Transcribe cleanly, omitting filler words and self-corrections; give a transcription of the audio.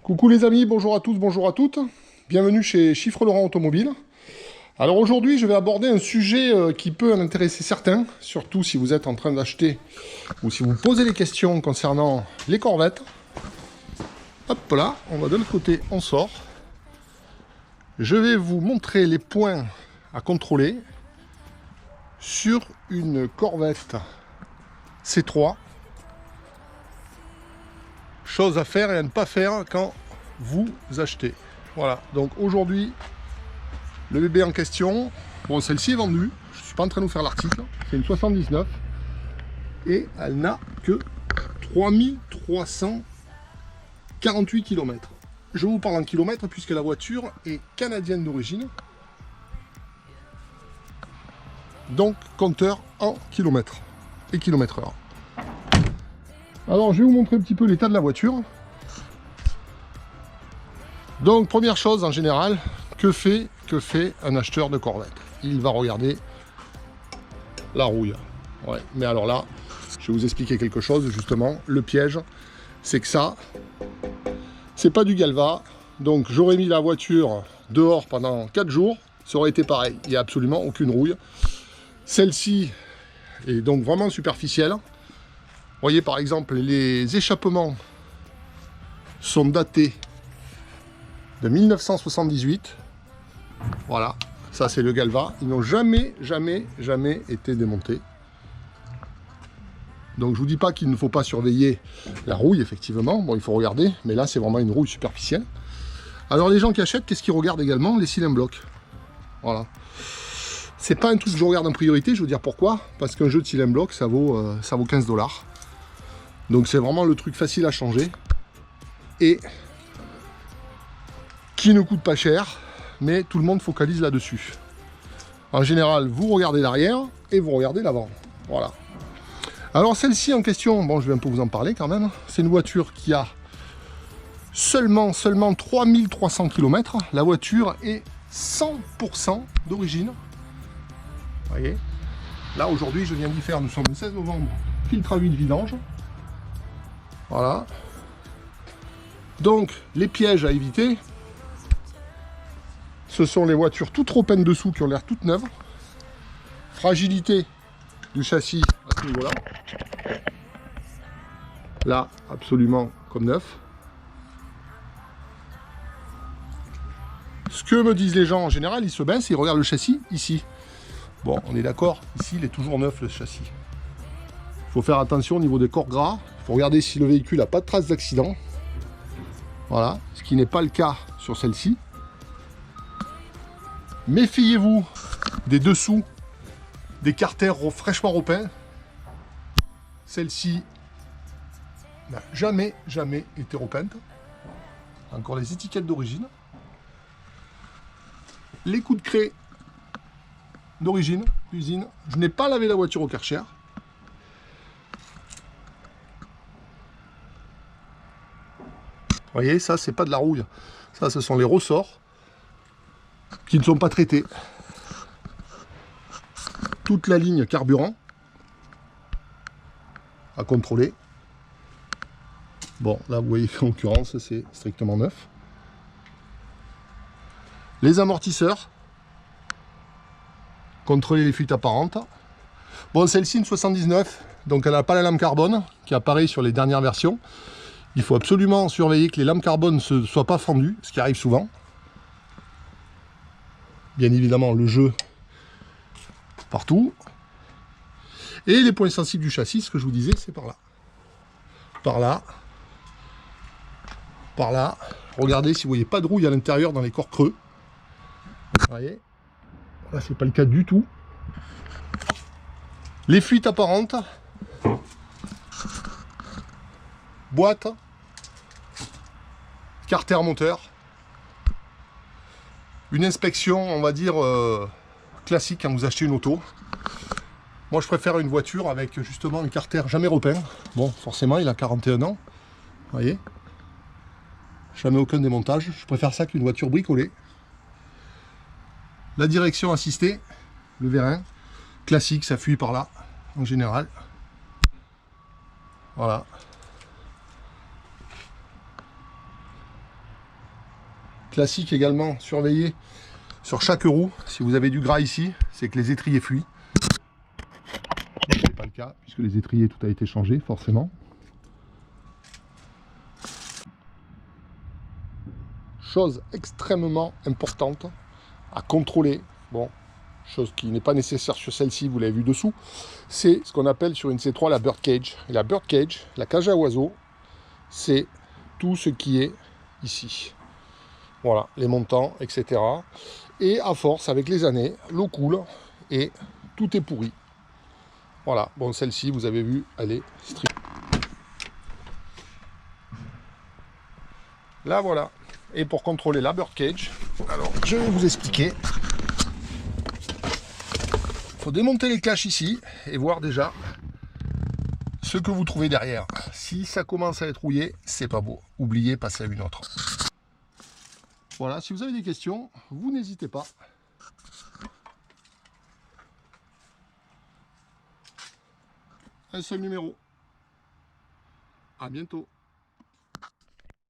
Coucou les amis, bonjour à tous, bonjour à toutes. Bienvenue chez Chiffre Laurent Automobile. Alors aujourd'hui, je vais aborder un sujet qui peut en intéresser certains, surtout si vous êtes en train d'acheter ou si vous posez des questions concernant les corvettes. Hop là, on va de l'autre côté, on sort. Je vais vous montrer les points à contrôler sur une Corvette C3. Chose à faire et à ne pas faire quand vous achetez. Voilà, donc aujourd'hui, le bébé en question, bon, celle-ci est vendue, je ne suis pas en train de vous faire l'article, c'est une 79 et elle n'a que 3348 km. Je vous parle en kilomètres puisque la voiture est canadienne d'origine, donc compteur en kilomètres et kilomètres-heure. Alors, je vais vous montrer un petit peu l'état de la voiture. Donc, première chose, en général, que fait un acheteur de Corvette? Il va regarder la rouille. Ouais, mais alors là, je vais vous expliquer quelque chose, justement. Le piège, c'est que ça, c'est pas du Galva. Donc, j'aurais mis la voiture dehors pendant 4 jours, ça aurait été pareil. Il n'y a absolument aucune rouille. Celle-ci est donc vraiment superficielle. Vous voyez par exemple, les échappements sont datés de 1978. Voilà, ça c'est le Galva. Ils n'ont jamais été démontés. Donc je vous dis pas qu'il ne faut pas surveiller la rouille, effectivement. Bon, il faut regarder, mais là c'est vraiment une rouille superficielle. Alors les gens qui achètent, qu'est-ce qu'ils regardent également? Les cylindres blocs. Voilà. C'est pas un truc que je regarde en priorité, je vais vous dire pourquoi. Parce qu'un jeu de cylindres blocs, ça vaut 15 $. Donc c'est vraiment le truc facile à changer et qui ne coûte pas cher, mais tout le monde focalise là-dessus. En général, vous regardez l'arrière et vous regardez l'avant. Voilà. Alors celle-ci en question, bon, je vais un peu vous en parler quand même. C'est une voiture qui a seulement 3300 km. La voiture est 100% d'origine. Vous voyez. Là aujourd'hui, je viens d'y faire, nous sommes le 16 novembre, filtre à huile vidange. Voilà. Donc, les pièges à éviter, ce sont les voitures tout trop peines dessous qui ont l'air toutes neuves. Fragilité du châssis à ce niveau-là. Là, absolument comme neuf. Ce que me disent les gens en général, ils se baissent et ils regardent le châssis ici. Bon, on est d'accord, ici il est toujours neuf le châssis. Il faut faire attention au niveau des corps gras. Il faut regarder si le véhicule n'a pas de traces d'accident. Voilà, ce qui n'est pas le cas sur celle-ci. Méfiez-vous des dessous des carters fraîchement repeints. Celle-ci n'a jamais été repeinte. Encore les étiquettes d'origine. Les coups de craie d'origine, d'usine. Je n'ai pas lavé la voiture au Karcher. Vous voyez, ça, c'est pas de la rouille. Ça, ce sont les ressorts qui ne sont pas traités. Toute la ligne carburant à contrôler. Bon, là, vous voyez, en l'occurrence, c'est strictement neuf. Les amortisseurs. Contrôler les fuites apparentes. Bon, celle-ci, une 79, donc elle n'a pas la lame carbone qui apparaît sur les dernières versions. Il faut absolument surveiller que les lampes carbone ne soient pas fendues, ce qui arrive souvent. Bien évidemment, le jeu partout. Et les points sensibles du châssis, ce que je vous disais, c'est par là. Par là. Par là. Regardez si vous voyez pas de rouille à l'intérieur dans les corps creux. Vous voyez? Là, c'est pas le cas du tout. Les fuites apparentes. Boîte, carter moteur, une inspection, on va dire, classique quand vous achetez une auto. Moi, je préfère une voiture avec justement un carter jamais repeint. Bon, forcément, il a 41 ans, vous voyez. Jamais aucun démontage. Je préfère ça qu'une voiture bricolée. La direction assistée, le vérin, classique, ça fuit par là, en général. Voilà. Classique également, surveillez sur chaque roue. Si vous avez du gras ici, c'est que les étriers fuient. Ce n'est pas le cas, puisque les étriers, tout a été changé, forcément. Chose extrêmement importante à contrôler, bon, chose qui n'est pas nécessaire sur celle-ci, vous l'avez vu dessous, c'est ce qu'on appelle sur une C3 la bird cage. Et la bird cage, la cage à oiseaux, c'est tout ce qui est ici. Voilà, les montants, etc. Et à force, avec les années, l'eau coule et tout est pourri. Voilà, bon, celle-ci, vous avez vu, elle est stricte. Là, voilà. Et pour contrôler la bird cage, alors je vais vous expliquer. Il faut démonter les caches ici et voir déjà ce que vous trouvez derrière. Si ça commence à être rouillé, c'est pas beau. Oubliez, passez à une autre. Voilà, si vous avez des questions, vous n'hésitez pas. Un seul numéro. À bientôt.